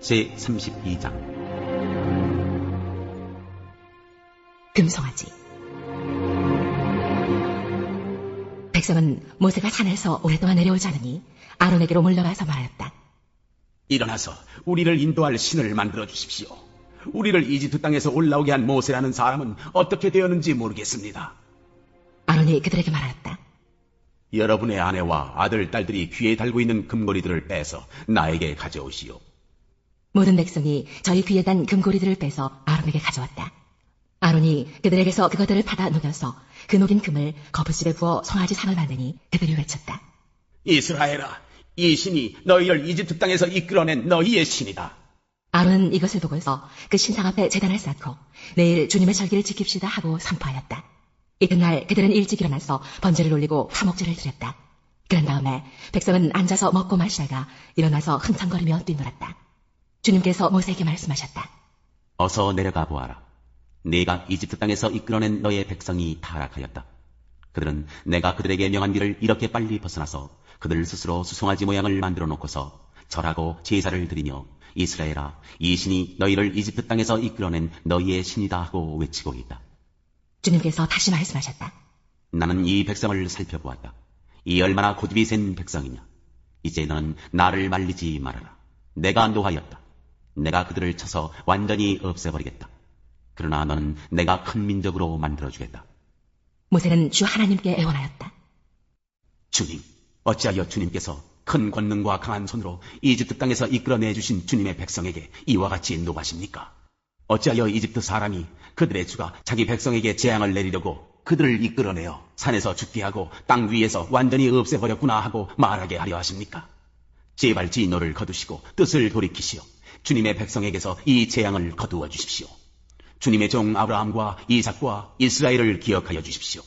제32장 금송아지. 백성은 모세가 산에서 오랫동안 내려오지 않으니 아론에게로 물러가서 말하였다. 일어나서 우리를 인도할 신을 만들어 주십시오. 우리를 이집트 땅에서 올라오게 한 모세라는 사람은 어떻게 되었는지 모르겠습니다. 아론이 그들에게 말하였다. 여러분의 아내와 아들, 딸들이 귀에 달고 있는 금고리들을 빼서 나에게 가져오시오. 모든 백성이 저희 귀에 단 금고리들을 빼서 아론에게 가져왔다. 아론이 그들에게서 그것들을 받아 녹여서 그 녹인 금을 거푸집에 부어 송아지 상을 만드니 그들이 외쳤다. 이스라엘아, 이 신이 너희를 이집트 땅에서 이끌어낸 너희의 신이다. 아론은 이것을 보고서 그 신상 앞에 제단을 쌓고 내일 주님의 절기를 지킵시다 하고 선포하였다. 이튿날 그들은 일찍 일어나서 번제를 올리고 화목제를 드렸다. 그런 다음에 백성은 앉아서 먹고 마시다가 일어나서 흥청거리며 뛰놀았다. 주님께서 모세에게 말씀하셨다. 어서 내려가 보아라. 네가 이집트 땅에서 이끌어낸 너의 백성이 타락하였다. 그들은 내가 그들에게 명한 길을 이렇게 빨리 벗어나서 그들 스스로 수송아지 모양을 만들어 놓고서 절하고 제사를 드리며 이스라엘아, 이 신이 너희를 이집트 땅에서 이끌어낸 너희의 신이다 하고 외치고 있다. 주님께서 다시 말씀하셨다. 나는 이 백성을 살펴보았다. 이 얼마나 고집이 센 백성이냐. 이제 너는 나를 말리지 말아라. 내가 노하였다. 내가 그들을 쳐서 완전히 없애버리겠다. 그러나 너는 내가 큰 민족으로 만들어주겠다. 모세는 주 하나님께 애원하였다. 주님, 어찌하여 주님께서 큰 권능과 강한 손으로 이집트 땅에서 이끌어내주신 주님의 백성에게 이와 같이 노하십니까? 어찌하여 이집트 사람이 그들의 주가 자기 백성에게 재앙을 내리려고 그들을 이끌어내어 산에서 죽게 하고 땅 위에서 완전히 없애버렸구나 하고 말하게 하려 하십니까? 제발 진노를 거두시고 뜻을 돌이키시오. 주님의 백성에게서 이 재앙을 거두어 주십시오. 주님의 종 아브라함과 이삭과 이스라엘을 기억하여 주십시오.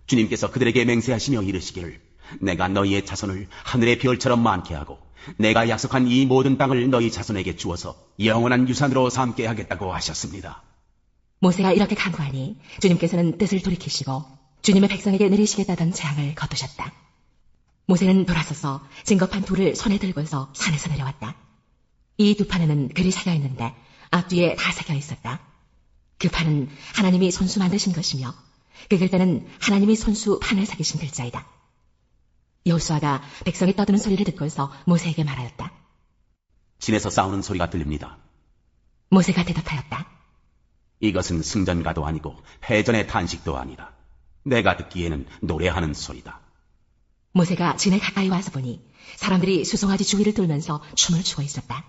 주님께서 그들에게 맹세하시며 이르시기를 내가 너희의 자손을 하늘의 별처럼 많게 하고 내가 약속한 이 모든 땅을 너희 자손에게 주어서 영원한 유산으로 삼게 하겠다고 하셨습니다. 모세가 이렇게 간구하니 주님께서는 뜻을 돌이키시고 주님의 백성에게 내리시겠다던 재앙을 거두셨다. 모세는 돌아서서 증거판 둘을 손에 들고서 산에서 내려왔다. 이 두 판에는 글이 새겨 있는데 앞뒤에 다 새겨 있었다. 그 판은 하나님이 손수 만드신 것이며 그 글자는 하나님이 손수 판을 새기신 글자이다. 여호수아가 백성이 떠드는 소리를 듣고서 모세에게 말하였다. 진에서 싸우는 소리가 들립니다. 모세가 대답하였다. 이것은 승전가도 아니고 패전의 탄식도 아니다. 내가 듣기에는 노래하는 소리다. 모세가 진에 가까이 와서 보니 사람들이 수송아지 주위를 돌면서 춤을 추고 있었다.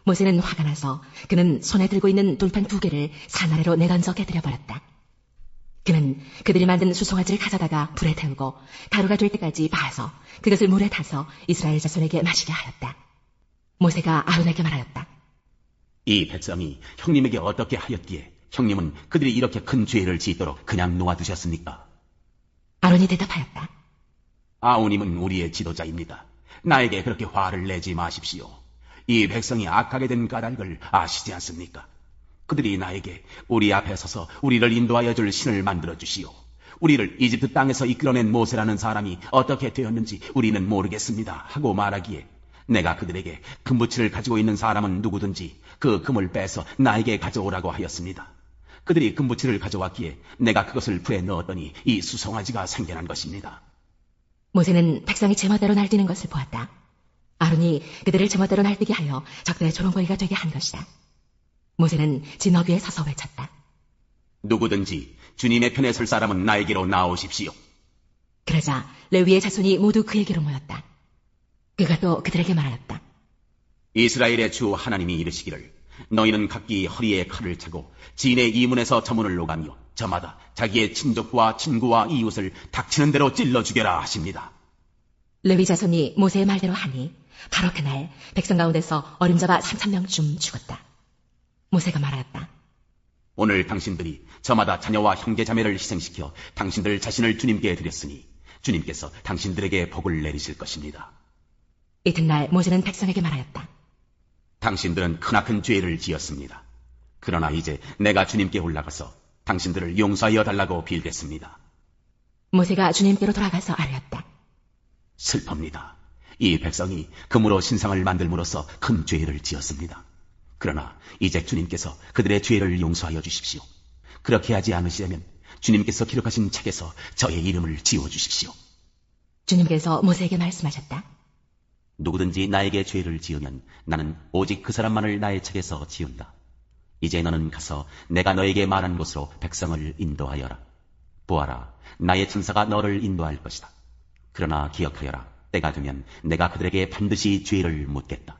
모세는 화가 나서 그는 손에 들고 있는 돌판 2개를 산 아래로 내던져 깨뜨려 버렸다. 그는 그들이 만든 수송아지를 가져다가 불에 태우고 가루가 될 때까지 봐서 그것을 물에 타서 이스라엘 자손에게 마시게 하였다. 모세가 아론에게 말하였다. 이 백성이 형님에게 어떻게 하였기에 형님은 그들이 이렇게 큰 죄를 짓도록 그냥 놓아두셨습니까? 아론이 대답하였다. 아우님은 우리의 지도자입니다. 나에게 그렇게 화를 내지 마십시오. 이 백성이 악하게 된 까닭을 아시지 않습니까? 그들이 나에게 우리 앞에 서서 우리를 인도하여 줄 신을 만들어 주시오. 우리를 이집트 땅에서 이끌어낸 모세라는 사람이 어떻게 되었는지 우리는 모르겠습니다 하고 말하기에 내가 그들에게 금부치를 가지고 있는 사람은 누구든지 그 금을 빼서 나에게 가져오라고 하였습니다. 그들이 금부치를 가져왔기에 내가 그것을 불에 넣었더니 이 수송아지가 생겨난 것입니다. 모세는 백성이 제멋대로 날뛰는 것을 보았다. 아론이 그들을 제멋대로 날뛰게 하여 적들의 조롱거리가 되게 한 것이다. 모세는 진어 위에 서서 외쳤다. 누구든지 주님의 편에 설 사람은 나에게로 나오십시오. 그러자 레위의 자손이 모두 그에게로 모였다. 그가 또 그들에게 말하였다. 이스라엘의 주 하나님이 이르시기를 너희는 각기 허리에 칼을 차고 진의 이문에서 저문을 오가며 저마다 자기의 친족과 친구와 이웃을 닥치는 대로 찔러 죽여라 하십니다. 레위 자손이 모세의 말대로 하니 바로 그날 백성 가운데서 어림잡아 3,000명쯤 죽었다. 모세가 말하였다. 오늘 당신들이 저마다 자녀와 형제 자매를 희생시켜 당신들 자신을 주님께 드렸으니 주님께서 당신들에게 복을 내리실 것입니다. 이튿날 모세는 백성에게 말하였다. 당신들은 크나큰 죄를 지었습니다. 그러나 이제 내가 주님께 올라가서 당신들을 용서하여 달라고 빌겠습니다. 모세가 주님께로 돌아가서 아뢰었다. 슬픕니다. 이 백성이 금으로 신상을 만들므로써 큰 죄를 지었습니다. 그러나 이제 주님께서 그들의 죄를 용서하여 주십시오. 그렇게 하지 않으시려면 주님께서 기록하신 책에서 저의 이름을 지워주십시오. 주님께서 모세에게 말씀하셨다. 누구든지 나에게 죄를 지으면 나는 오직 그 사람만을 나의 책에서 지운다. 이제 너는 가서 내가 너에게 말한 곳으로 백성을 인도하여라. 보아라, 나의 천사가 너를 인도할 것이다. 그러나 기억하여라, 때가 되면 내가 그들에게 반드시 죄를 묻겠다.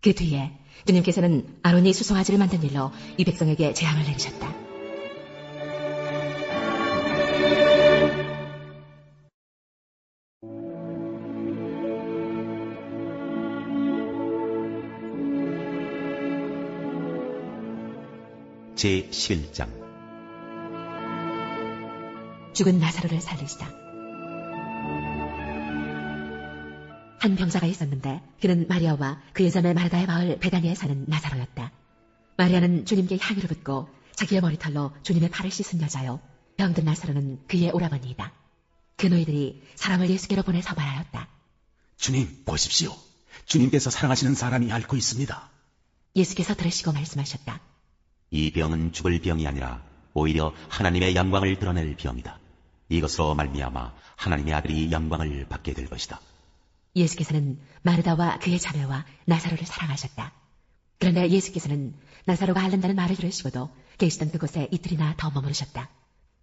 그 뒤에 주님께서는 아론이 수송아지를 만든 일로 이 백성에게 재앙을 내리셨다. 제11장 죽은 나사로를 살리시다. 한 병자가 있었는데 그는 마리아와 그의 자매 마르다의 마을 베다니에 사는 나사로였다. 마리아는 주님께 향유를 붓고 자기의 머리털로 주님의 발을 씻은 여자요, 병든 나사로는 그의 오라버니이다. 그 너희들이 사람을 예수께로 보내서 말하였다. 주님, 보십시오. 주님께서 사랑하시는 사람이 앓고 있습니다. 예수께서 들으시고 말씀하셨다. 이 병은 죽을 병이 아니라 오히려 하나님의 영광을 드러낼 병이다. 이것으로 말미암아 하나님의 아들이 영광을 받게 될 것이다. 예수께서는 마르다와 그의 자매와 나사로를 사랑하셨다. 그런데 예수께서는 나사로가 앓는다는 말을 들으시고도 계시던 그곳에 이틀이나 더 머무르셨다.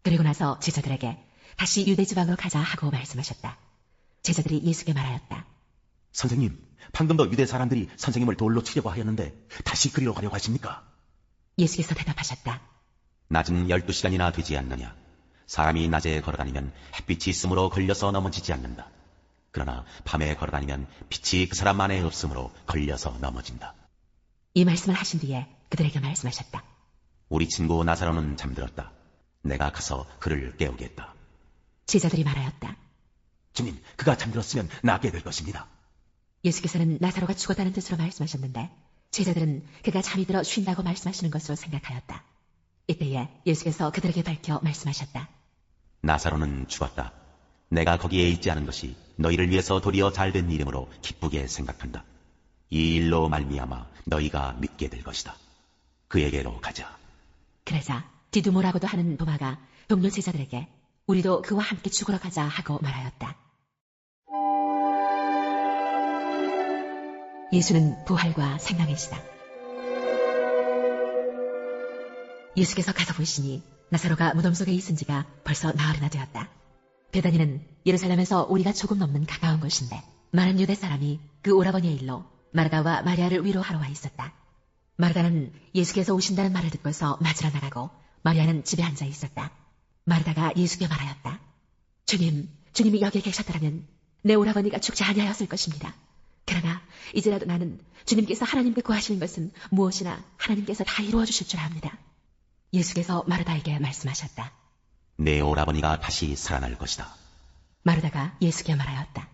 그리고 나서 제자들에게 다시 유대 지방으로 가자 하고 말씀하셨다. 제자들이 예수께 말하였다. 선생님, 방금도 유대 사람들이 선생님을 돌로 치려고 하였는데 다시 그리로 가려고 하십니까? 예수께서 대답하셨다. 낮은 12시간이나 되지 않느냐. 사람이 낮에 걸어다니면 햇빛이 있으므로 걸려서 넘어지지 않는다. 그러나 밤에 걸어다니면 빛이 그 사람 안에 없으므로 걸려서 넘어진다. 이 말씀을 하신 뒤에 그들에게 말씀하셨다. 우리 친구 나사로는 잠들었다. 내가 가서 그를 깨우겠다. 제자들이 말하였다. 주님, 그가 잠들었으면 낫게 될 것입니다. 예수께서는 나사로가 죽었다는 뜻으로 말씀하셨는데 제자들은 그가 잠이 들어 쉰다고 말씀하시는 것으로 생각하였다. 이때에 예수께서 그들에게 밝혀 말씀하셨다. 나사로는 죽었다. 내가 거기에 있지 않은 것이 너희를 위해서 도리어 잘된 일이므로 기쁘게 생각한다. 이 일로 말미암아 너희가 믿게 될 것이다. 그에게로 가자. 그러자 디두모라고도 하는 도마가 동료 제자들에게 우리도 그와 함께 죽으러 가자 하고 말하였다. 예수는 부활과 생명이시다. 예수께서 가서 보시니 나사로가 무덤 속에 있은 지가 벌써 나흘이나 되었다. 베다니는 예루살렘에서 우리가 조금 넘는 가까운 곳인데 많은 유대 사람이 그 오라버니의 일로 마르다와 마리아를 위로하러 와 있었다. 마르다는 예수께서 오신다는 말을 듣고서 맞으러 나가고 마리아는 집에 앉아 있었다. 마르다가 예수께 말하였다. 주님이 여기에 계셨더라면 내 오라버니가 죽지 아니하였을 것입니다. 그러나 이제라도 나는 주님께서 하나님께 구하시는 것은 무엇이나 하나님께서 다 이루어 주실 줄 압니다. 예수께서 마르다에게 말씀하셨다. 내 오라버니가 다시 살아날 것이다. 마르다가 예수께 말하였다.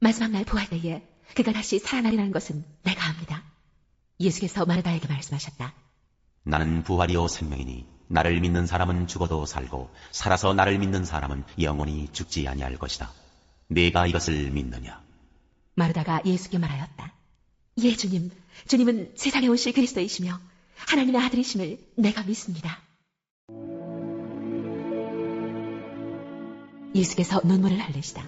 마지막 날 부활 때에 그가 다시 살아나리라는 것은 내가 압니다. 예수께서 마르다에게 말씀하셨다. 나는 부활이요 생명이니 나를 믿는 사람은 죽어도 살고 살아서 나를 믿는 사람은 영원히 죽지 아니할 것이다. 네가 이것을 믿느냐? 마르다가 예수께 말하였다. 예, 주님은 세상에 오실 그리스도이시며 하나님의 아들이심을 내가 믿습니다. 예수께서 눈물을 흘리시다.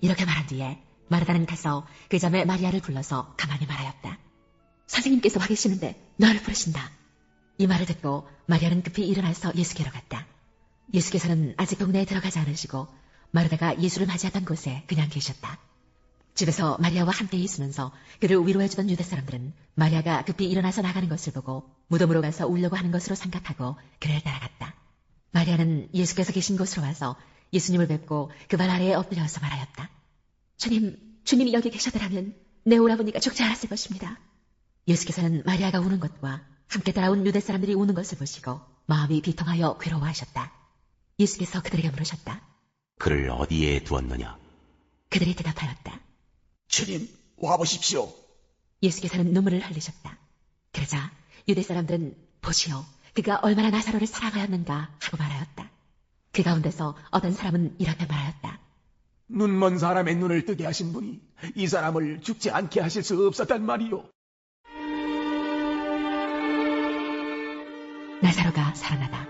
이렇게 말한 뒤에 마르다는 가서 그 자매 마리아를 불러서 가만히 말하였다. 선생님께서 와 계시는데 너를 부르신다. 이 말을 듣고 마리아는 급히 일어나서 예수께로 갔다. 예수께서는 아직 동네에 들어가지 않으시고 마르다가 예수를 맞이하던 곳에 그냥 계셨다. 집에서 마리아와 함께 있으면서 그를 위로해주던 유대 사람들은 마리아가 급히 일어나서 나가는 것을 보고 무덤으로 가서 울려고 하는 것으로 생각하고 그를 따라갔다. 마리아는 예수께서 계신 곳으로 와서 예수님을 뵙고 그 발 아래에 엎드려서 말하였다. 주님이 여기 계셔더라면 내 오라버니가 죽지 않았을 것입니다. 예수께서는 마리아가 우는 것과 함께 따라온 유대 사람들이 우는 것을 보시고 마음이 비통하여 괴로워하셨다. 예수께서 그들에게 물으셨다. 그를 어디에 두었느냐? 그들이 대답하였다. 주님, 와보십시오. 예수께서는 눈물을 흘리셨다. 그러자 유대 사람들은 보시오, 그가 얼마나 나사로를 사랑하였는가 하고 말하였다. 그 가운데서 어떤 사람은 이렇게 말하였다. 눈먼 사람의 눈을 뜨게 하신 분이 이 사람을 죽지 않게 하실 수 없었단 말이요. 나사로가 살아나다.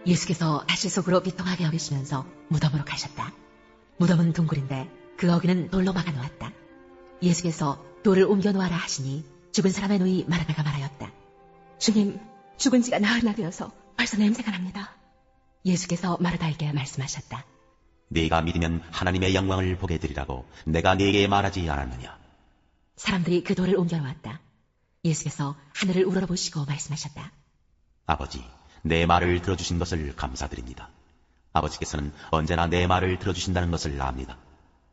예수께서 다시 속으로 비통하게 여기시면서 무덤으로 가셨다. 무덤은 둥굴인데 그 어귀는 돌로 막아놓았다. 예수께서 돌을 옮겨놓아라 하시니 죽은 사람의 누이 마르다가 말하였다. 주님, 죽은 지가 나흘이나 되어서 벌써 냄새가 납니다. 예수께서 마르다에게 말씀하셨다. 네가 믿으면 하나님의 영광을 보게 되리라고 내가 네게 말하지 않았느냐. 사람들이 그 돌을 옮겨놓았다. 예수께서 하늘을 우러러보시고 말씀하셨다. 아버지, 내 말을 들어주신 것을 감사드립니다. 아버지께서는 언제나 내 말을 들어주신다는 것을 압니다.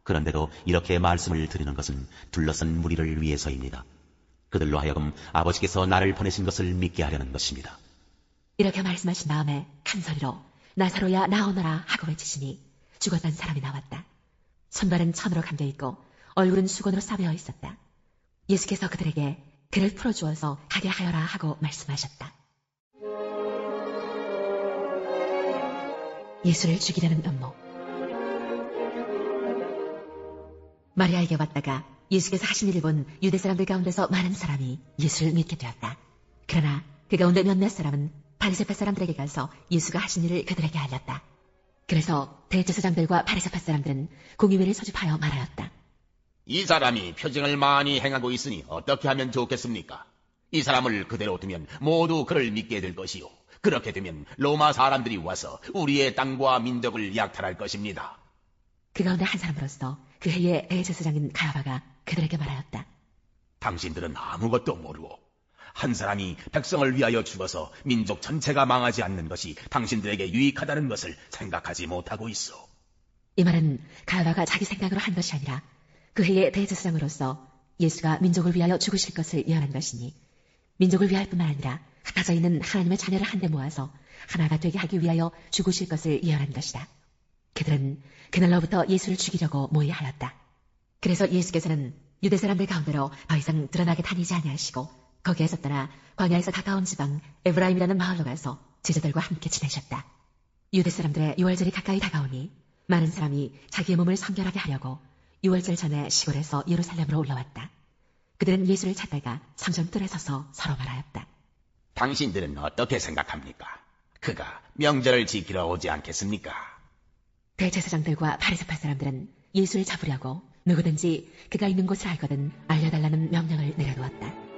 그런데도 이렇게 말씀을 드리는 것은 둘러선 무리를 위해서입니다. 그들로 하여금 아버지께서 나를 보내신 것을 믿게 하려는 것입니다. 이렇게 말씀하신 다음에 큰 소리로 나사로야 나오너라 하고 외치시니 죽었던 사람이 나왔다. 손발은 천으로 감겨있고 얼굴은 수건으로 싸매어 있었다. 예수께서 그들에게 그를 풀어주어서 가게 하여라 하고 말씀하셨다. 예수를 죽이려는 음모. 마리아에게 왔다가 예수께서 하신 일을 본 유대 사람들 가운데서 많은 사람이 예수를 믿게 되었다. 그러나 그 가운데 몇몇 사람은 바리새파 사람들에게 가서 예수가 하신 일을 그들에게 알렸다. 그래서 대제사장들과 바리새파 사람들은 공의회를 소집하여 말하였다. 이 사람이 표징을 많이 행하고 있으니 어떻게 하면 좋겠습니까? 이 사람을 그대로 두면 모두 그를 믿게 될 것이요. 그렇게 되면 로마 사람들이 와서 우리의 땅과 민족을 약탈할 것입니다. 그 가운데 한 사람으로서 그 해의 대제사장인 가야바가 그들에게 말하였다. 당신들은 아무것도 모르고 한 사람이 백성을 위하여 죽어서 민족 전체가 망하지 않는 것이 당신들에게 유익하다는 것을 생각하지 못하고 있어. 이 말은 가야바가 자기 생각으로 한 것이 아니라 그 해의 대제사장으로서 예수가 민족을 위하여 죽으실 것을 예언한 것이니 민족을 위할 뿐만 아니라 흩어져 있는 하나님의 자녀를 한데 모아서 하나가 되게 하기 위하여 죽으실 것을 예언한 것이다. 그들은 그날로부터 예수를 죽이려고 모의하였다. 그래서 예수께서는 유대 사람들 가운데로 더 이상 드러나게 다니지 아니하시고 거기에서 떠나 광야에서 가까운 지방 에브라임이라는 마을로 가서 제자들과 함께 지내셨다. 유대 사람들의 유월절이 가까이 다가오니 많은 사람이 자기의 몸을 성결하게 하려고 유월절 전에 시골에서 예루살렘으로 올라왔다. 그들은 예수를 찾다가 성전 뜰에 서서 서로 말하였다. 당신들은 어떻게 생각합니까? 그가 명절을 지키러 오지 않겠습니까? 대제사장들과 바리새파 사람들은 예수를 잡으려고 누구든지 그가 있는 곳을 알거든 알려달라는 명령을 내려놓았다.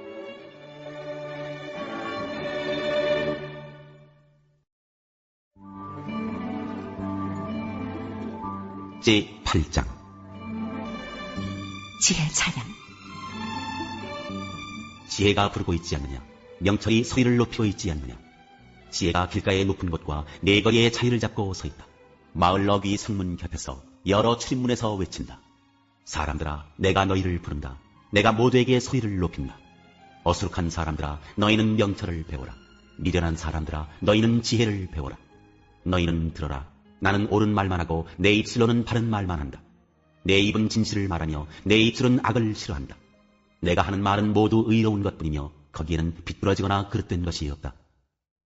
제8장 지혜 찬양. 지혜가 부르고 있지 않느냐. 명철이 소리를 높이고 있지 않느냐. 지혜가 길가의 높은 곳과 네거리의 자리를 잡고 서 있다. 마을 어귀 성문 곁에서 여러 출입문에서 외친다. 사람들아, 내가 너희를 부른다. 내가 모두에게 소리를 높인다. 어수룩한 사람들아, 너희는 명철을 배워라. 미련한 사람들아, 너희는 지혜를 배워라. 너희는 들어라. 나는 옳은 말만 하고 내 입술로는 바른 말만 한다. 내 입은 진실을 말하며 내 입술은 악을 싫어한다. 내가 하는 말은 모두 의로운 것뿐이며 거기에는 비뚤어지거나 그릇된 것이 없다.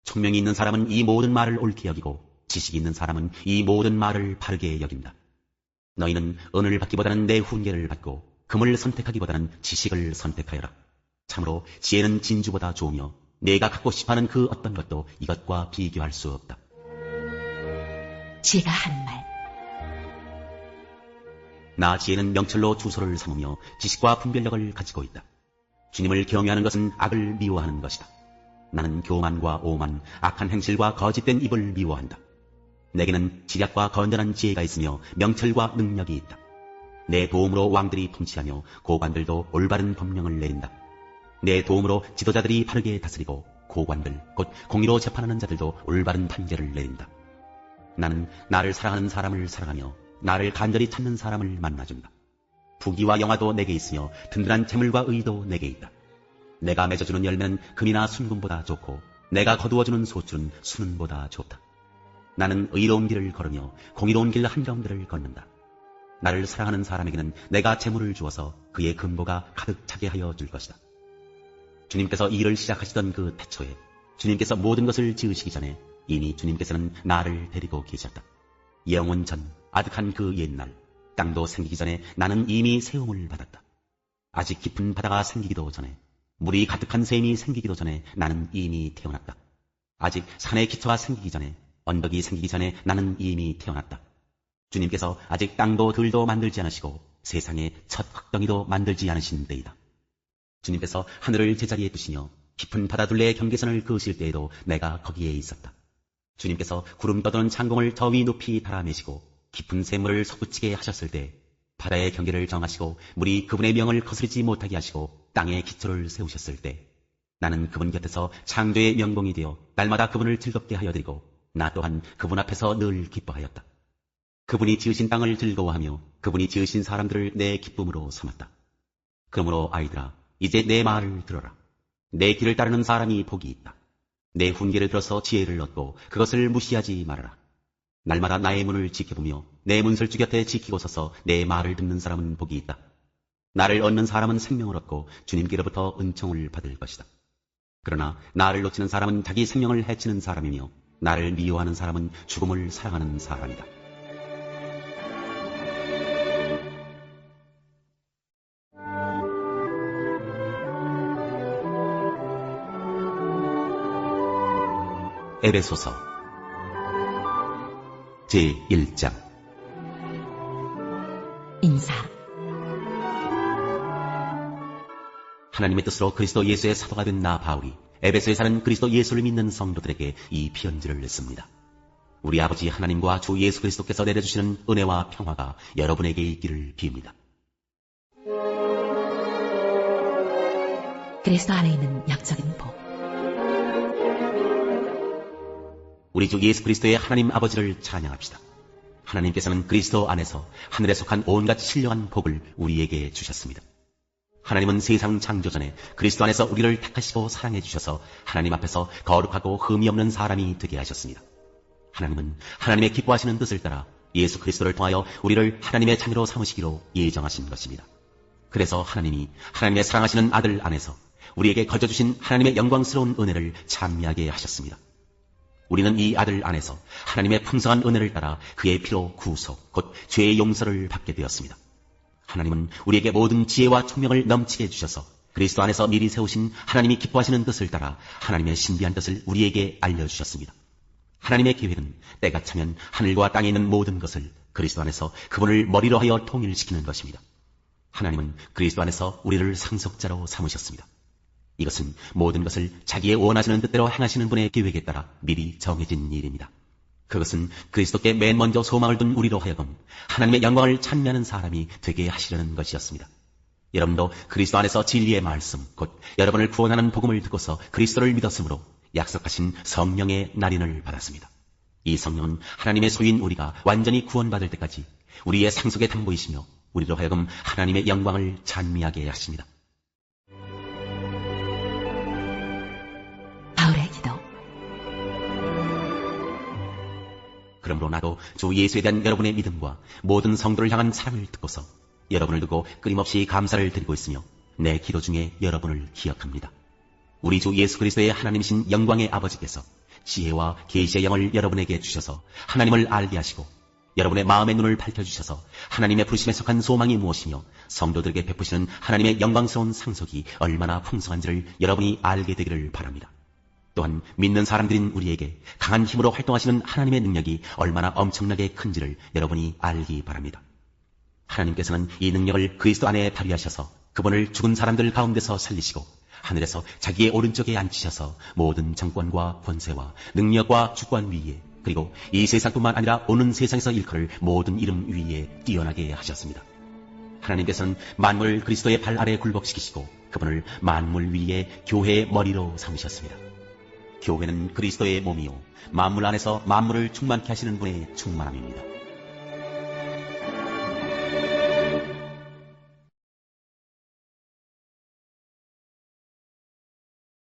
총명이 있는 사람은 이 모든 말을 옳게 여기고 지식이 있는 사람은 이 모든 말을 바르게 여긴다. 너희는 은을 받기보다는 내 훈계를 받고 금을 선택하기보다는 지식을 선택하여라. 참으로 지혜는 진주보다 좋으며 내가 갖고 싶어하는 그 어떤 것도 이것과 비교할 수 없다. 지혜가 하는 말. 나 지혜는 명철로 주소를 삼으며 지식과 분별력을 가지고 있다. 주님을 경외하는 것은 악을 미워하는 것이다. 나는 교만과 오만, 악한 행실과 거짓된 입을 미워한다. 내게는 지략과 건전한 지혜가 있으며 명철과 능력이 있다. 내 도움으로 왕들이 통치하며 고관들도 올바른 법령을 내린다. 내 도움으로 지도자들이 바르게 다스리고 고관들, 곧 공의로 재판하는 자들도 올바른 판결을 내린다. 나는 나를 사랑하는 사람을 사랑하며 나를 간절히 찾는 사람을 만나준다. 부귀와 영화도 내게 있으며 든든한 재물과 의도 내게 있다. 내가 맺어주는 열매는 금이나 순금보다 좋고 내가 거두어주는 소출은 수는보다 좋다. 나는 의로운 길을 걸으며 공의로운 길 한가운데를 걷는다. 나를 사랑하는 사람에게는 내가 재물을 주어서 그의 근보가 가득 차게 하여 줄 것이다. 주님께서 이 일을 시작하시던 그 태초에 주님께서 모든 것을 지으시기 전에 이미 주님께서는 나를 데리고 계셨다. 영원 전 아득한 그 옛날, 땅도 생기기 전에 나는 이미 세움을 받았다. 아직 깊은 바다가 생기기도 전에, 물이 가득한 샘이 생기기도 전에 나는 이미 태어났다. 아직 산의 기초가 생기기 전에, 언덕이 생기기 전에 나는 이미 태어났다. 주님께서 아직 땅도 들도 만들지 않으시고 세상에 첫 흙덩이도 만들지 않으신 때이다. 주님께서 하늘을 제자리에 두시며 깊은 바다 둘레의 경계선을 그으실 때에도 내가 거기에 있었다. 주님께서 구름 떠도는 창공을 저 위 높이 달아매시고 깊은 샘물을 솟구치게 하셨을 때, 바다의 경계를 정하시고 물이 그분의 명을 거스르지 못하게 하시고 땅의 기초를 세우셨을 때, 나는 그분 곁에서 창조의 명봉이 되어 날마다 그분을 즐겁게 하여 드리고 나 또한 그분 앞에서 늘 기뻐하였다. 그분이 지으신 땅을 즐거워하며 그분이 지으신 사람들을 내 기쁨으로 삼았다. 그러므로 아이들아, 이제 내 말을 들어라. 내 길을 따르는 사람이 복이 있다. 내 훈계를 들어서 지혜를 얻고 그것을 무시하지 말아라. 날마다 나의 문을 지켜보며 내 문설주 곁에 지키고 서서 내 말을 듣는 사람은 복이 있다. 나를 얻는 사람은 생명을 얻고 주님께로부터 은총을 받을 것이다. 그러나 나를 놓치는 사람은 자기 생명을 해치는 사람이며 나를 미워하는 사람은 죽음을 사랑하는 사람이다. 에베소서 제1장 인사. 하나님의 뜻으로 그리스도 예수의 사도가 된 나 바울이 에베소에 사는 그리스도 예수를 믿는 성도들에게 이 편지를 냈습니다. 우리 아버지 하나님과 주 예수 그리스도께서 내려주시는 은혜와 평화가 여러분에게 있기를 빕니다. 그리스도 안에 있는 영적인 복. 우리 주 예수 그리스도의 하나님 아버지를 찬양합시다. 하나님께서는 그리스도 안에서 하늘에 속한 온갖 신령한 복을 우리에게 주셨습니다. 하나님은 세상 창조 전에 그리스도 안에서 우리를 택하시고 사랑해 주셔서 하나님 앞에서 거룩하고 흠이 없는 사람이 되게 하셨습니다. 하나님은 하나님의 기뻐하시는 뜻을 따라 예수 그리스도를 통하여 우리를 하나님의 자녀로 삼으시기로 예정하신 것입니다. 그래서 하나님이 하나님의 사랑하시는 아들 안에서 우리에게 거저주신 하나님의 영광스러운 은혜를 찬미하게 하셨습니다. 우리는 이 아들 안에서 하나님의 풍성한 은혜를 따라 그의 피로 구속, 곧 죄의 용서를 받게 되었습니다. 하나님은 우리에게 모든 지혜와 총명을 넘치게 해주셔서 그리스도 안에서 미리 세우신 하나님이 기뻐하시는 뜻을 따라 하나님의 신비한 뜻을 우리에게 알려주셨습니다. 하나님의 계획은 때가 차면 하늘과 땅에 있는 모든 것을 그리스도 안에서 그분을 머리로 하여 통일시키는 것입니다. 하나님은 그리스도 안에서 우리를 상속자로 삼으셨습니다. 이것은 모든 것을 자기의 원하시는 뜻대로 행하시는 분의 계획에 따라 미리 정해진 일입니다. 그것은 그리스도께 맨 먼저 소망을 둔 우리로 하여금 하나님의 영광을 찬미하는 사람이 되게 하시려는 것이었습니다. 여러분도 그리스도 안에서 진리의 말씀, 곧 여러분을 구원하는 복음을 듣고서 그리스도를 믿었으므로 약속하신 성령의 날인을 받았습니다. 이 성령은 하나님의 소유인 우리가 완전히 구원받을 때까지 우리의 상속의 담보이시며 우리로 하여금 하나님의 영광을 찬미하게 하십니다. 바울의 기도. 그러므로 나도 주 예수에 대한 여러분의 믿음과 모든 성도를 향한 사랑을 듣고서 여러분을 두고 끊임없이 감사를 드리고 있으며 내 기도 중에 여러분을 기억합니다. 우리 주 예수 그리스도의 하나님이신 영광의 아버지께서 지혜와 계시의 영을 여러분에게 주셔서 하나님을 알게 하시고 여러분의 마음의 눈을 밝혀주셔서 하나님의 부르심에 속한 소망이 무엇이며 성도들에게 베푸시는 하나님의 영광스러운 상속이 얼마나 풍성한지를 여러분이 알게 되기를 바랍니다. 또한 믿는 사람들인 우리에게 강한 힘으로 활동하시는 하나님의 능력이 얼마나 엄청나게 큰지를 여러분이 알기 바랍니다. 하나님께서는 이 능력을 그리스도 안에 발휘하셔서 그분을 죽은 사람들 가운데서 살리시고 하늘에서 자기의 오른쪽에 앉히셔서 모든 정권과 권세와 능력과 주권 위에 그리고 이 세상뿐만 아니라 오는 세상에서 일컬을 모든 이름 위에 뛰어나게 하셨습니다. 하나님께서는 만물을 그리스도의 발 아래 굴복시키시고 그분을 만물 위에 교회의 머리로 삼으셨습니다. 교회는 그리스도의 몸이요 만물 안에서 만물을 충만케 하시는 분의 충만함입니다.